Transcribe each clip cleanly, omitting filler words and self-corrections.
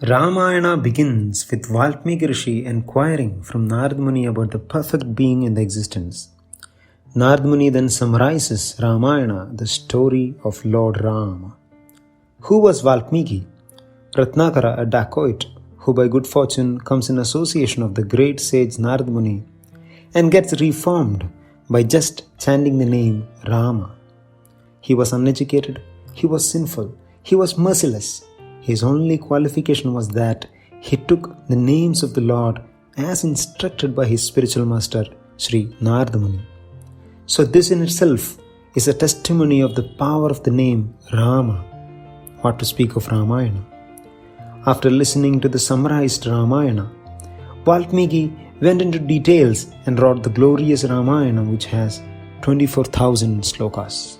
Ramayana begins with Valmiki Rishi inquiring from Narad Muni about the perfect being in the existence. Narad Muni then summarizes Ramayana, the story of Lord Rama. Who was Valmiki? Ratnakara, a dacoit, who by good fortune comes in association of the great sage Narad Muni and gets reformed by just chanting the name Rama. He was uneducated, he was sinful, he was merciless. His only qualification was that he took the names of the Lord as instructed by his spiritual master, Sri Narad Muni. So this in itself is a testimony of the power of the name Rama. What to speak of Ramayana? After listening to the summarized Ramayana, Valmiki went into details and wrote the glorious Ramayana, which has 24,000 slokas.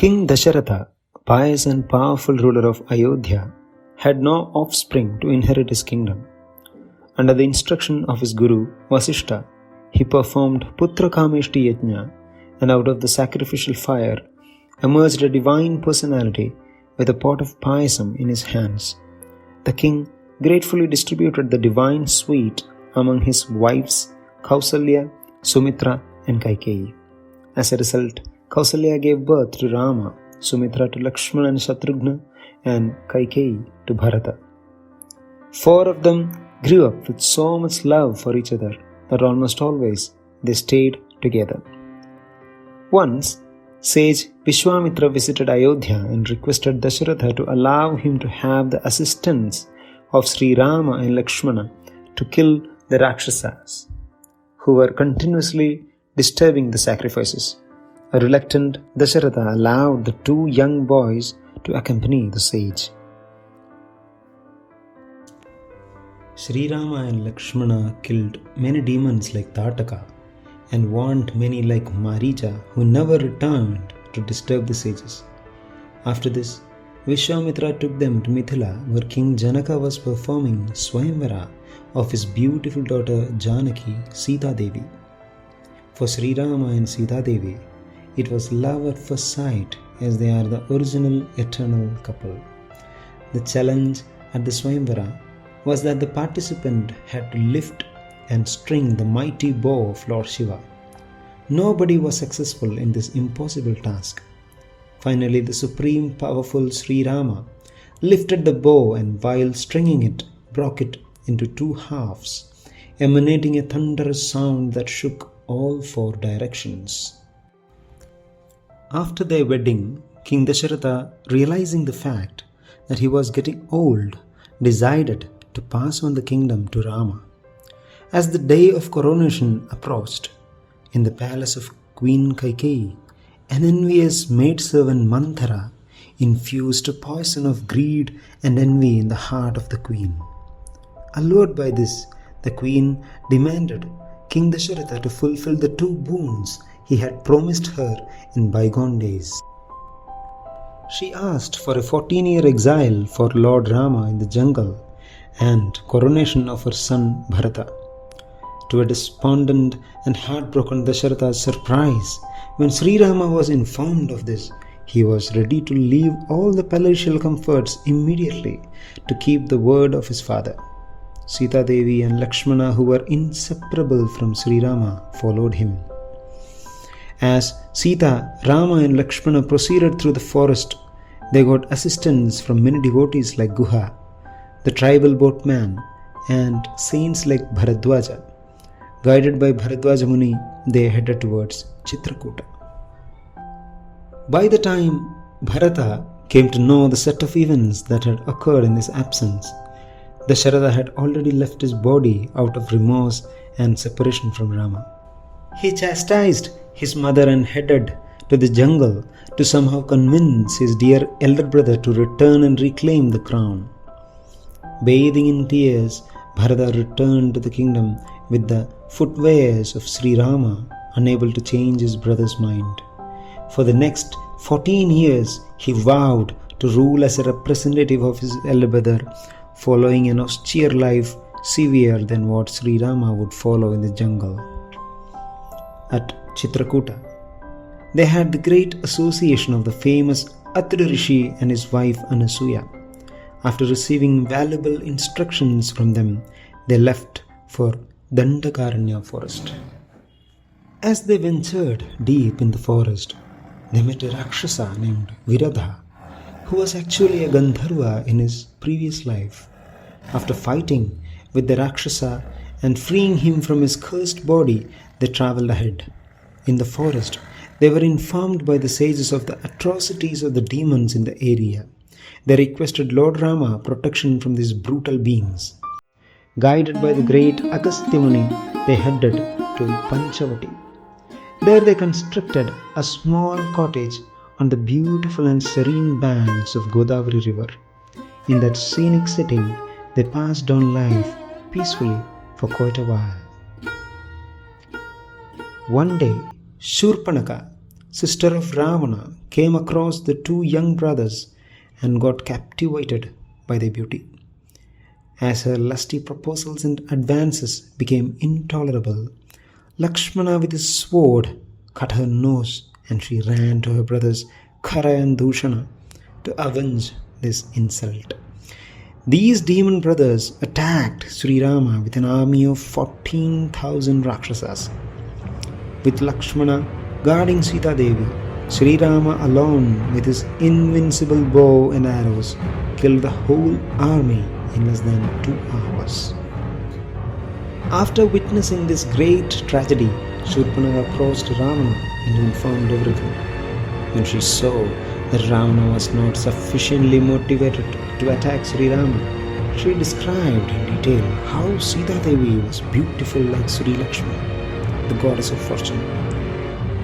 King Dasharatha, pious and powerful ruler of Ayodhya, had no offspring to inherit his kingdom. Under the instruction of his guru Vasishta, he performed Putra Kameshti Yajna, and out of the sacrificial fire emerged a divine personality with a pot of payasam in his hands. The king gratefully distributed the divine sweet among his wives Kausalya, Sumitra and Kaikeyi. As a result, Kausalya gave birth to Rama, Sumitra to Lakshmana and Shatrughna, and Kaikeyi to Bharata. Four of them grew up with so much love for each other that almost always they stayed together. Once, sage Vishwamitra visited Ayodhya and requested Dasharatha to allow him to have the assistance of Sri Rama and Lakshmana to kill the Rakshasas, who were continuously disturbing the sacrifices. A reluctant Dasharatha allowed the two young boys to accompany the sage. Sri Rama and Lakshmana killed many demons like Tataka and warned many like Maricha, who never returned to disturb the sages. After this, Vishwamitra took them to Mithila, where King Janaka was performing Swayamvara of his beautiful daughter Janaki, Sita Devi. For Sri Rama and Sita Devi, it was love at first sight, as they are the original eternal couple. The challenge at the Swayamvara was that the participant had to lift and string the mighty bow of Lord Shiva. Nobody was successful in this impossible task. Finally, the supreme powerful Sri Rama lifted the bow and while stringing it, broke it into two halves, emanating a thunderous sound that shook all four directions. After their wedding, King Dasharatha, realizing the fact that he was getting old, decided to pass on the kingdom to Rama. As the day of coronation approached, in the palace of Queen Kaikeyi, an envious maidservant Manthara infused a poison of greed and envy in the heart of the queen. Allured by this, the queen demanded King Dasharatha to fulfill the two boons he had promised her in bygone days. She asked for a 14-year exile for Lord Rama in the jungle and coronation of her son Bharata. To a despondent and heartbroken Dasharatha's surprise, when Sri Rama was informed of this, he was ready to leave all the palatial comforts immediately to keep the word of his father. Sita Devi and Lakshmana, who were inseparable from Sri Rama, followed him. As Sita, Rama and Lakshmana proceeded through the forest, they got assistance from many devotees like Guha, the tribal boatman, and saints like Bharadwaja. Guided by Bharadwaja Muni, they headed towards Chitrakuta. By the time Bharata came to know the set of events that had occurred in his absence, Dasharatha had already left his body out of remorse and separation from Rama. He chastised his mother and headed to the jungle to somehow convince his dear elder brother to return and reclaim the crown. Bathing in tears, Bharata returned to the kingdom with the footwears of Sri Rama, unable to change his brother's mind. For the next 14 years he vowed to rule as a representative of his elder brother, following an austere life severer than what Sri Rama would follow in the jungle. At Chitrakuta, they had the great association of the famous Atri Rishi and his wife Anasuya. After receiving valuable instructions from them, they left for Dandakaranya forest. As they ventured deep in the forest, they met a Rakshasa named Viradha, who was actually a Gandharva in his previous life. After fighting with the Rakshasa and freeing him from his cursed body, they travelled ahead. In the forest, they were informed by the sages of the atrocities of the demons in the area. They requested Lord Rama protection from these brutal beings. Guided by the great Agastya Muni, they headed to Panchavati. There they constructed a small cottage on the beautiful and serene banks of Godavari river. In that scenic setting, they passed on life peacefully for quite a while. One day, Shurpanaka, sister of Ravana, came across the two young brothers and got captivated by their beauty. As her lusty proposals and advances became intolerable, Lakshmana with his sword cut her nose, and she ran to her brothers Khara and Dushana to avenge this insult. These demon brothers attacked Sri Rama with an army of 14,000 Rakshasas. With Lakshmana guarding Sita Devi, Sri Rama alone with his invincible bow and arrows killed the whole army in less than 2 hours. After witnessing this great tragedy, Shurpanaka approached Ravana and informed everything. When she saw that Ravana was not sufficiently motivated to attack Sri Rama, she described in detail how Sita Devi was beautiful like Sri Lakshmi, the goddess of fortune.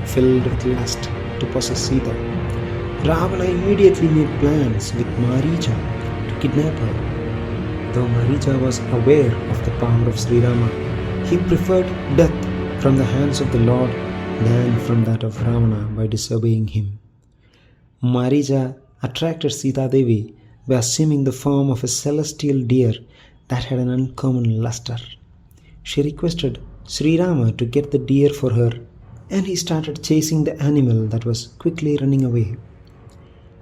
Filled with lust to possess Sita, Ravana immediately made plans with Maricha to kidnap her. Though Maricha was aware of the power of Sri Rama, he preferred death from the hands of the Lord than from that of Ravana by disobeying him. Maricha attracted Sita Devi by assuming the form of a celestial deer that had an uncommon luster. She requested Sri Rama to get the deer for her, and he started chasing the animal that was quickly running away.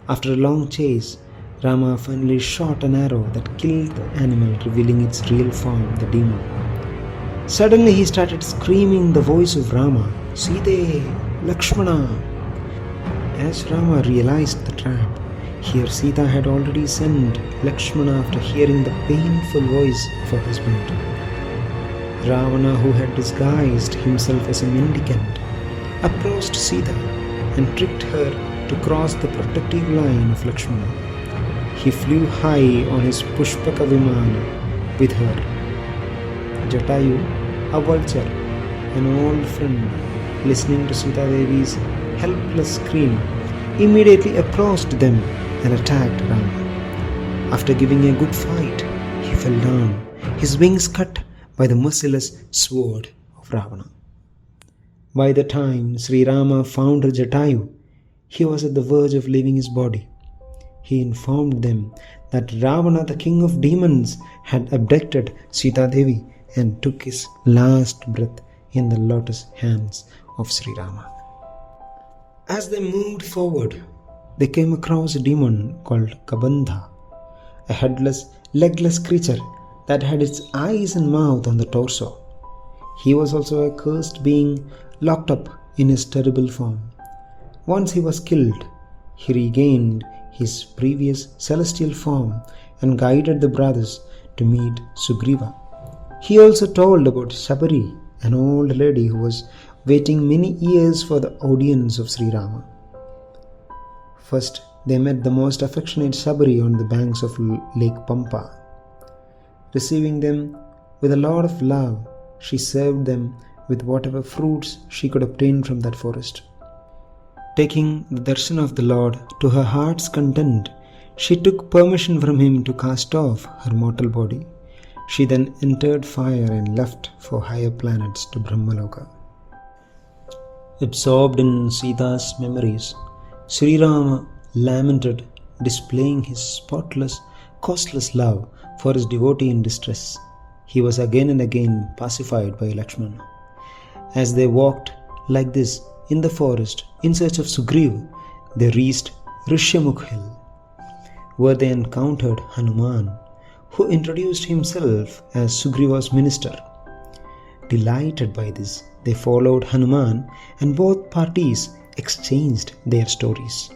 After a long chase, Rama finally shot an arrow that killed the animal, revealing its real form, the demon. Suddenly he started screaming the voice of Rama, "Sita, Lakshmana!" As Rama realized the trap, here Sita had already sent Lakshmana after hearing the painful voice of her husband. Ravana, who had disguised himself as a mendicant, approached Sita and tricked her to cross the protective line of Lakshmana. He flew high on his Pushpaka Vimana with her. Jatayu, a vulture, an old friend, listening to Sita Devi's helpless scream, immediately approached them and attacked Rama. After giving a good fight, he fell down, his wings cut by the merciless sword of Ravana. By the time Sri Rama found Jatayu, he was at the verge of leaving his body. He informed them that Ravana, the king of demons, had abducted Sita Devi and took his last breath in the lotus hands of Sri Rama. As they moved forward, they came across a demon called Kabandha, a headless, legless creature that had its eyes and mouth on the torso. He was also a cursed being locked up in his terrible form. Once he was killed, he regained his previous celestial form and guided the brothers to meet Sugriva. He also told about Sabari, an old lady who was waiting many years for the audience of Sri Rama. First, they met the most affectionate Sabari on the banks of Lake Pampa. Receiving them with a lot of love, she served them with whatever fruits she could obtain from that forest. Taking the darshan of the Lord to her heart's content, she took permission from him to cast off her mortal body. She then entered fire and left for higher planets to Brahmaloka. Absorbed in Sita's memories, Sri Rama lamented, displaying his spotless, costless love for his devotee in distress. He was again and again pacified by Lakshmana. As they walked like this in the forest in search of Sugriva, they reached Rishyamukh hill, where they encountered Hanuman, who introduced himself as Sugriva's minister. Delighted by this, they followed Hanuman and both parties exchanged their stories.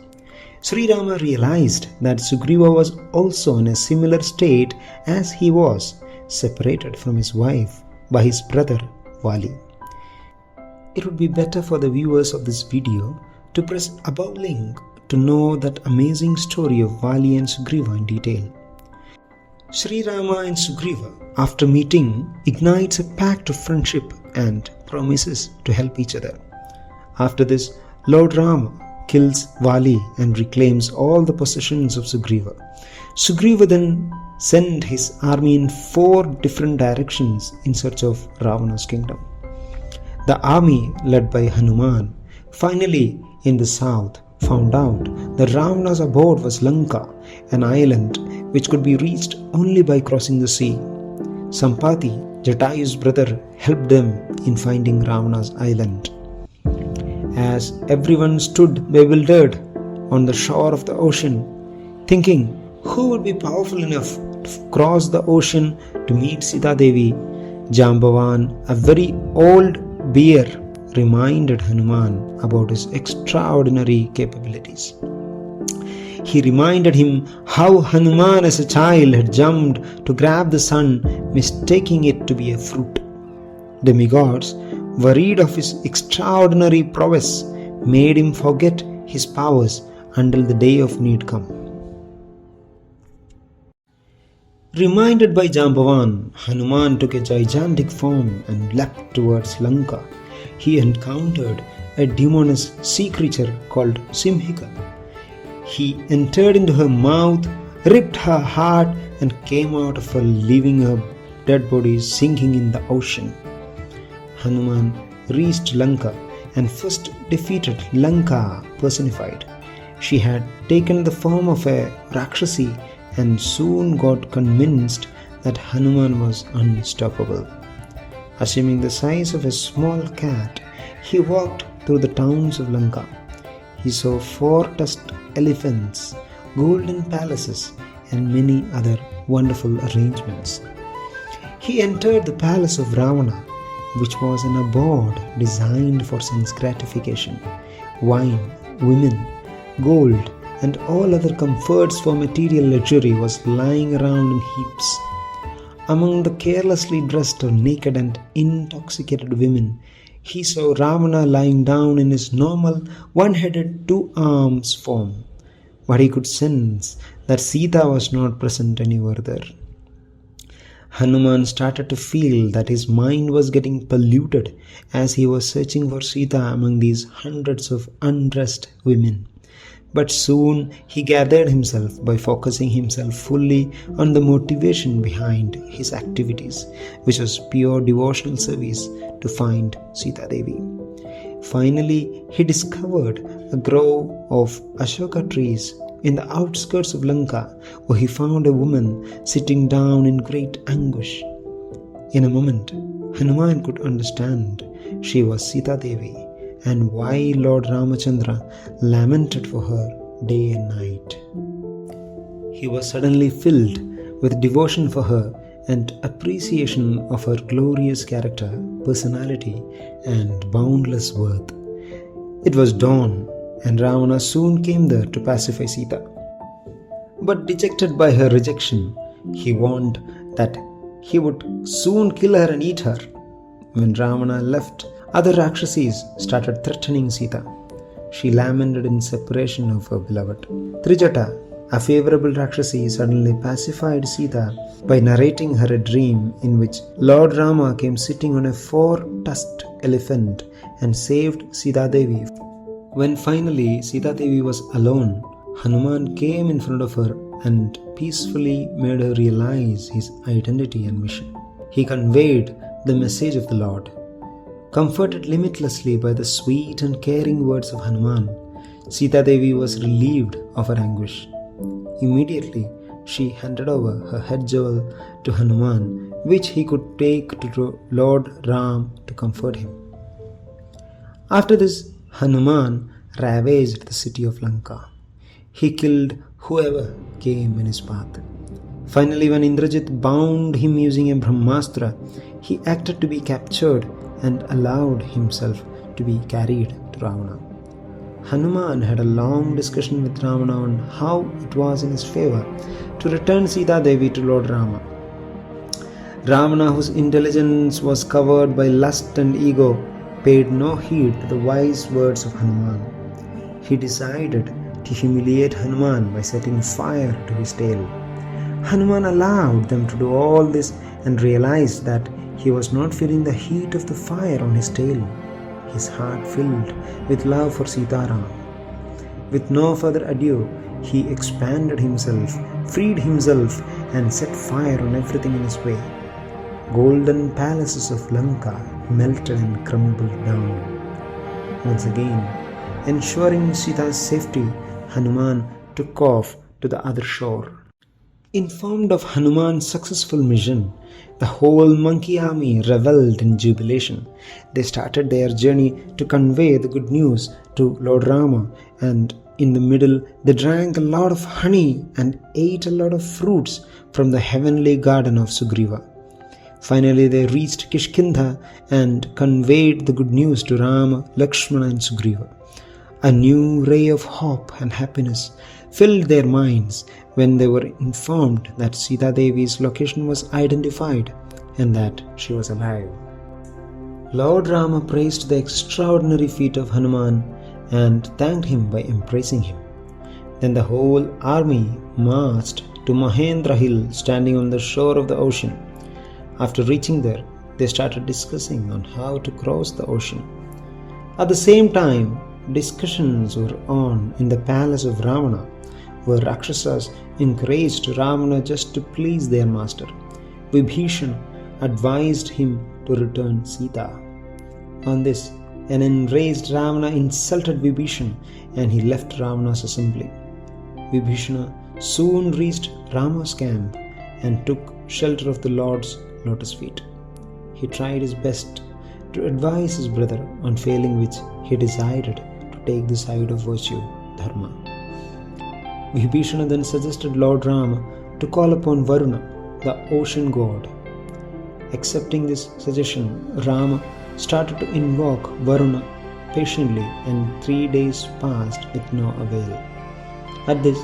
Sri Rama realized that Sugriva was also in a similar state as he was, separated from his wife by his brother Vali. It would be better for the viewers of this video to press above link to know that amazing story of Vali and Sugriva in detail. Sri Rama and Sugriva, after meeting, ignites a pact of friendship and promises to help each other. After this, Lord Rama kills Vali and reclaims all the possessions of Sugriva. Sugriva then sent his army in 4 different directions in search of Ravana's kingdom. The army, led by Hanuman, finally in the south found out that Ravana's abode was Lanka, an island which could be reached only by crossing the sea. Sampati, Jatayu's brother, helped them in finding Ravana's island. As everyone stood bewildered on the shore of the ocean, thinking who would be powerful enough to cross the ocean to meet Sita Devi, Jambavan, a very old bear, reminded Hanuman about his extraordinary capabilities. He reminded him how Hanuman as a child had jumped to grab the sun, mistaking it to be a fruit. Demigods, worried of his extraordinary prowess, made him forget his powers until the day of need come. Reminded by Jambavan, Hanuman took a gigantic form and leapt towards Lanka. He encountered a demoness sea creature called Simhika. He entered into her mouth, ripped her heart, and came out of her, leaving her dead body sinking in the ocean. Hanuman reached Lanka and first defeated Lanka personified. She had taken the form of a Rakshasi and soon got convinced that Hanuman was unstoppable. Assuming the size of a small cat, he walked through the towns of Lanka. He saw 4 tusked elephants, golden palaces, and many other wonderful arrangements. He entered the palace of Ravana, which was an abode designed for sense gratification. Wine, women, gold, and all other comforts for material luxury was lying around in heaps. Among the carelessly dressed or naked and intoxicated women, he saw Ravana lying down in his normal one-headed 2 arms form, but he could sense that Sita was not present anywhere there. Hanuman started to feel that his mind was getting polluted as he was searching for Sita among these hundreds of undressed women. But soon he gathered himself by focusing himself fully on the motivation behind his activities, which was pure devotional service to find Sita Devi. Finally, he discovered a grove of Ashoka trees in the outskirts of Lanka, where he found a woman sitting down in great anguish. In a moment, Hanuman could understand she was Sita Devi and why Lord Ramachandra lamented for her day and night. He was suddenly filled with devotion for her and appreciation of her glorious character, personality, and boundless worth. It was dawn, and Ravana soon came there to pacify Sita. But dejected by her rejection, he warned that he would soon kill her and eat her. When Ravana left, other Rakshasis started threatening Sita. She lamented in separation of her beloved. Trijata, a favorable Rakshasi, suddenly pacified Sita by narrating her a dream in which Lord Rama came sitting on a 4-tusked elephant and saved Sita Devi. When finally Sita Devi was alone, Hanuman came in front of her and peacefully made her realize his identity and mission. He conveyed the message of the Lord. Comforted limitlessly by the sweet and caring words of Hanuman, Sita Devi was relieved of her anguish. Immediately, she handed over her head jewel to Hanuman, which he could take to Lord Ram to comfort him. After this, Hanuman ravaged the city of Lanka. He killed whoever came in his path. Finally, when Indrajit bound him using a Brahmastra, he acted to be captured and allowed himself to be carried to Ravana. Hanuman had a long discussion with Ravana on how it was in his favor to return Sita Devi to Lord Rama. Ravana, whose intelligence was covered by lust and ego, paid no heed to the wise words of Hanuman. He decided to humiliate Hanuman by setting fire to his tail. Hanuman allowed them to do all this and realized that he was not feeling the heat of the fire on his tail. His heart filled with love for Sitaram. With no further ado, he expanded himself, freed himself, and set fire on everything in his way. Golden palaces of Lanka melted and crumbled down. Once again, ensuring Sita's safety, Hanuman took off to the other shore. Informed of Hanuman's successful mission, the whole monkey army revelled in jubilation. They started their journey to convey the good news to Lord Rama, and in the middle they drank a lot of honey and ate a lot of fruits from the heavenly garden of Sugriva. Finally they reached Kishkindha and conveyed the good news to Rama, Lakshmana and Sugriva. A new ray of hope and happiness filled their minds when they were informed that Sita Devi's location was identified and that she was alive. Lord Rama praised the extraordinary feat of Hanuman and thanked him by embracing him. Then the whole army marched to Mahendra Hill, standing on the shore of the ocean. After reaching there, they started discussing on how to cross the ocean. At the same time, discussions were on in the palace of Ravana, where Rakshasas encouraged Ravana just to please their master. Vibhishana advised him to return Sita. On this, an enraged Ravana insulted Vibhishana and he left Ravana's assembly. Vibhishana soon reached Rama's camp and took shelter of the Lord's lotus feet. He tried his best to advise his brother, on failing which he decided to take the side of virtue, Dharma. Vibhishana then suggested Lord Rama to call upon Varuna, the ocean god. Accepting this suggestion, Rama started to invoke Varuna patiently, and 3 days passed with no avail. At this,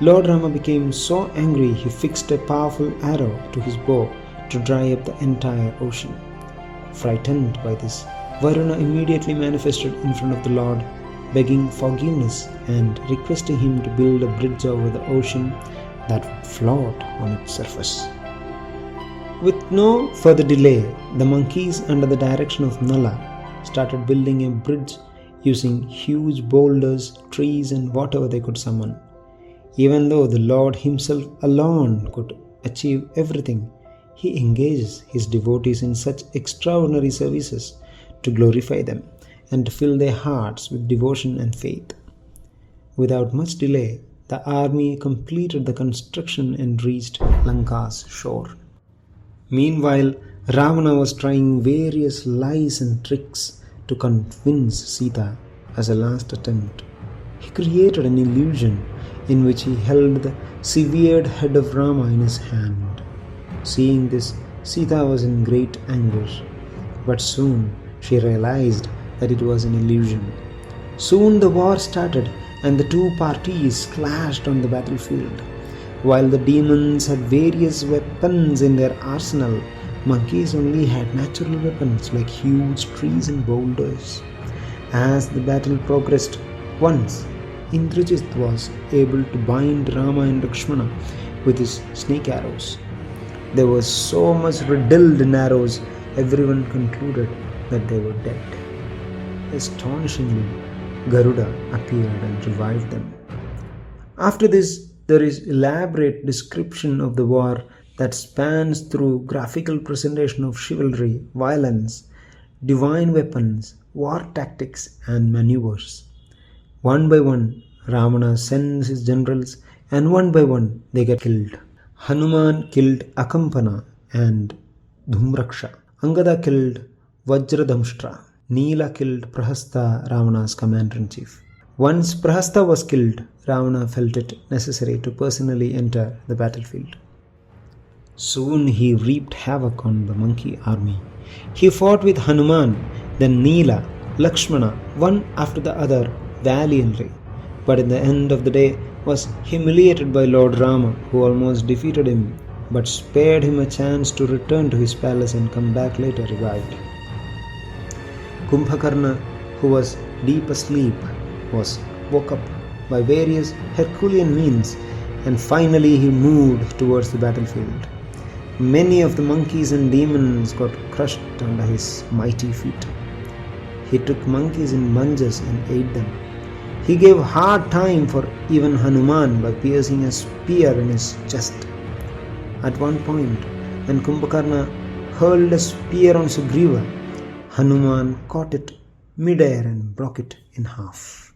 Lord Rama became so angry he fixed a powerful arrow to his bow to dry up the entire ocean. Frightened by this, Varuna immediately manifested in front of the Lord, begging forgiveness and requesting him to build a bridge over the ocean that would float on its surface. With no further delay, the monkeys under the direction of Nala started building a bridge using huge boulders, trees and whatever they could summon. Even though the Lord himself alone could achieve everything, he engages his devotees in such extraordinary services to glorify them and to fill their hearts with devotion and faith. Without much delay, the army completed the construction and reached Lanka's shore. Meanwhile, Ravana was trying various lies and tricks to convince Sita as a last attempt. He created an illusion in which he held the severed head of Rama in his hand. Seeing this, Sita was in great anguish, but soon she realized that it was an illusion. Soon the war started and the two parties clashed on the battlefield. While the demons had various weapons in their arsenal, monkeys only had natural weapons like huge trees and boulders. As the battle progressed, once Indrajit was able to bind Rama and Lakshmana with his snake arrows. There was so much riddled in arrows, everyone concluded that they were dead. Astonishingly, Garuda appeared and revived them. After this, there is elaborate description of the war that spans through graphical presentation of chivalry, violence, divine weapons, war tactics and maneuvers. One by one, Ravana sends his generals, and one by one they get killed. Hanuman killed Akampana and Dhumraksha. Angada killed Vajradamshtra. Neela killed Prahasta, Ravana's commander-in-chief. Once Prahasta was killed, Ravana felt it necessary to personally enter the battlefield. Soon he wreaked havoc on the monkey army. He fought with Hanuman, then Neela, Lakshmana, one after the other, valiantly, but in the end of the day was humiliated by Lord Rama, who almost defeated him, but spared him a chance to return to his palace and come back later revived. Kumbhakarna, who was deep asleep, was woke up by various Herculean means, and finally he moved towards the battlefield. Many of the monkeys and demons got crushed under his mighty feet. He took monkeys in bunches and ate them. He gave hard time for even Hanuman by piercing a spear in his chest. At one point, when Kumbhakarna hurled a spear on Sugriva, Hanuman caught it mid-air and broke it in half.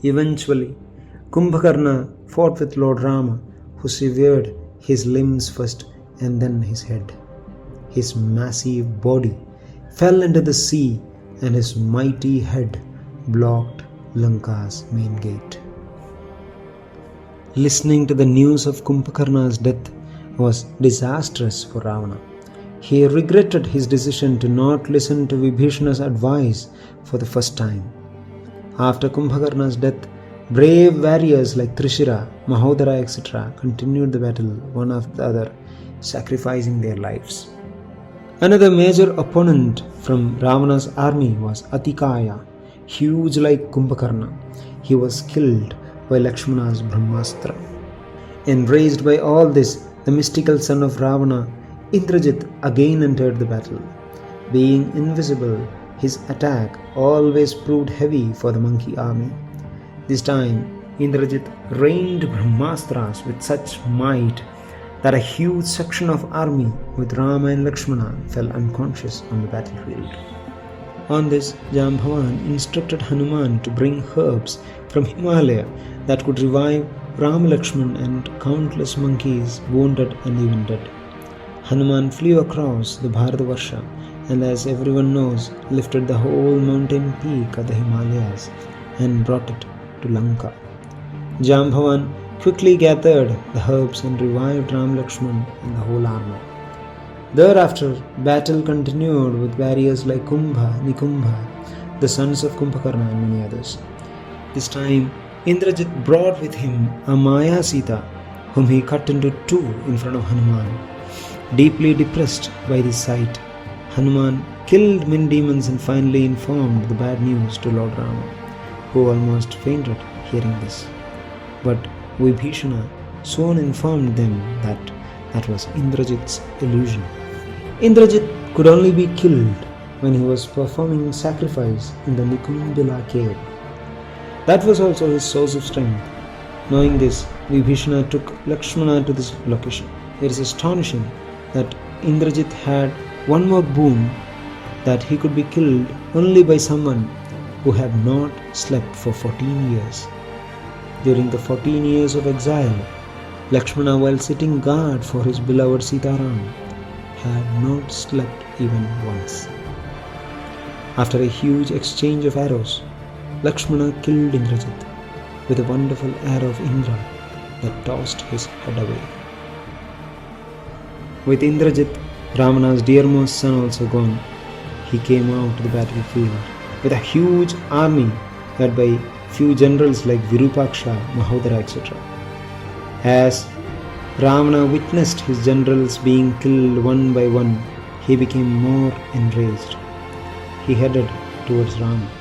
Eventually, Kumbhakarna fought with Lord Rama, who severed his limbs first and then his head. His massive body fell into the sea, and his mighty head blocked Lanka's main gate. Listening to the news of Kumbhakarna's death was disastrous for Ravana. He regretted his decision to not listen to Vibhishana's advice for the first time. After Kumbhakarna's death, brave warriors like Trishira, Mahodara, etc. continued the battle one after the other, sacrificing their lives. Another major opponent from Ravana's army was Atikaya, huge like Kumbhakarna. He was killed by Lakshmana's Brahmastra. Enraged by all this, the mystical son of Ravana, Indrajit, again entered the battle. Being invisible, his attack always proved heavy for the monkey army. This time, Indrajit rained Brahmastras with such might that a huge section of army with Rama and Lakshmana fell unconscious on the battlefield. On this, Jambhavan instructed Hanuman to bring herbs from Himalaya that could revive Rama, Lakshman and countless monkeys wounded and even dead. Hanuman flew across the Bharatavarsha and, as everyone knows, lifted the whole mountain peak of the Himalayas and brought it to Lanka. Jambhavan quickly gathered the herbs and revived Ram, Lakshman and the whole army. Thereafter, battle continued with warriors like Kumbha, Nikumbha, the sons of Kumbhakarna and many others. This time, Indrajit brought with him a Maya Sita, whom he cut into two in front of Hanuman. Deeply depressed by this sight, Hanuman killed many demons and finally informed the bad news to Lord Rama, who almost fainted hearing this. But Vibhishana soon informed them that was Indrajit's illusion. Indrajit could only be killed when he was performing sacrifice in the Nikumbila cave. That was also his source of strength. Knowing this, Vibhishana took Lakshmana to this location. It is astonishing that Indrajit had one more boon, that he could be killed only by someone who had not slept for 14 years. During the 14 years of exile, Lakshmana, while sitting guard for his beloved Sitaram, had not slept even once. After a huge exchange of arrows, Lakshmana killed Indrajit with a wonderful arrow of Indra that tossed his head away. With Indrajit, Ravana's dearmost son, also gone, he came out to the battlefield with a huge army led by few generals like Virupaksha, Mahodara, etc. As Ravana witnessed his generals being killed one by one, he became more enraged. He headed towards Rama.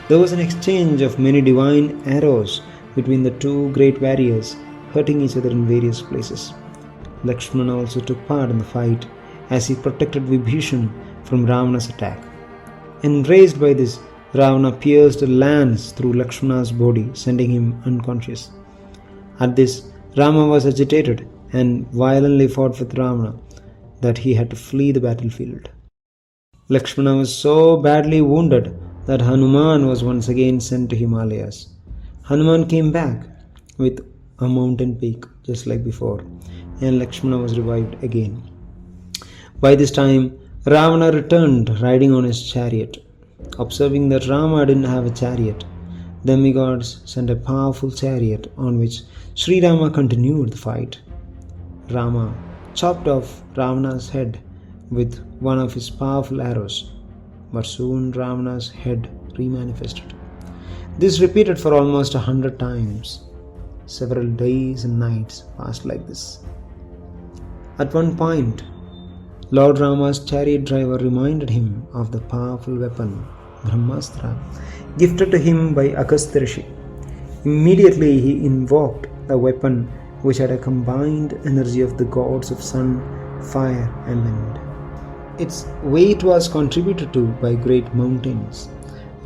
There was an exchange of many divine arrows between the two great warriors, hurting each other in various places. Lakshmana also took part in the fight as he protected Vibhishan from Ravana's attack. Enraged by this, Ravana pierced a lance through Lakshmana's body, sending him unconscious. At this, Rama was agitated and violently fought with Ravana that he had to flee the battlefield. Lakshmana was so badly wounded that Hanuman was once again sent to Himalayas. Hanuman came back with a mountain peak just like before, and Lakshmana was revived again. By this time, Ravana returned riding on his chariot. Observing that Rama didn't have a chariot, demigods sent a powerful chariot on which Sri Rama continued the fight. Rama chopped off Ravana's head with one of his powerful arrows, but soon Ravana's head remanifested. This repeated for almost 100 times. Several days and nights passed like this. At one point, Lord Rama's chariot driver reminded him of the powerful weapon, Brahmastra, gifted to him by Agastya Rishi. Immediately he invoked the weapon, which had a combined energy of the gods of sun, fire and wind. Its weight was contributed to by great mountains.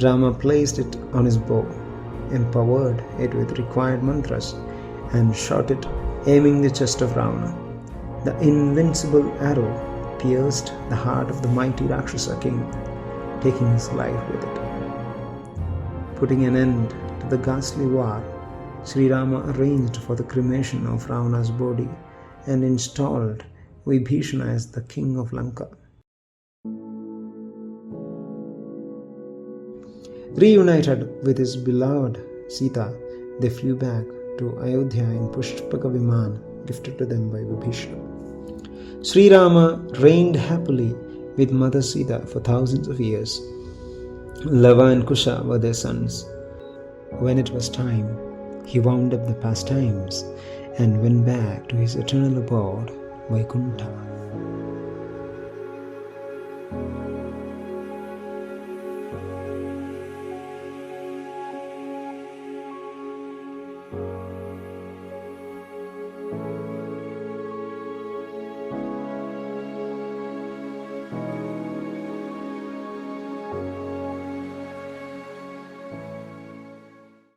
Rama placed it on his bow, empowered it with required mantras, and shot it, aiming the chest of Ravana. The invincible arrow pierced the heart of the mighty Rakshasa king, taking his life with it. Putting an end to the ghastly war, Sri Rama arranged for the cremation of Ravana's body and installed Vibhishana as the king of Lanka. Reunited with his beloved Sita, they flew back to Ayodhya in Pushpaka Viman gifted to them by Vibhishana. Sri Rama reigned happily with Mother Sita for thousands of years. Lava and Kusha were their sons. When it was time, he wound up the pastimes and went back to his eternal abode, Vaikuntha.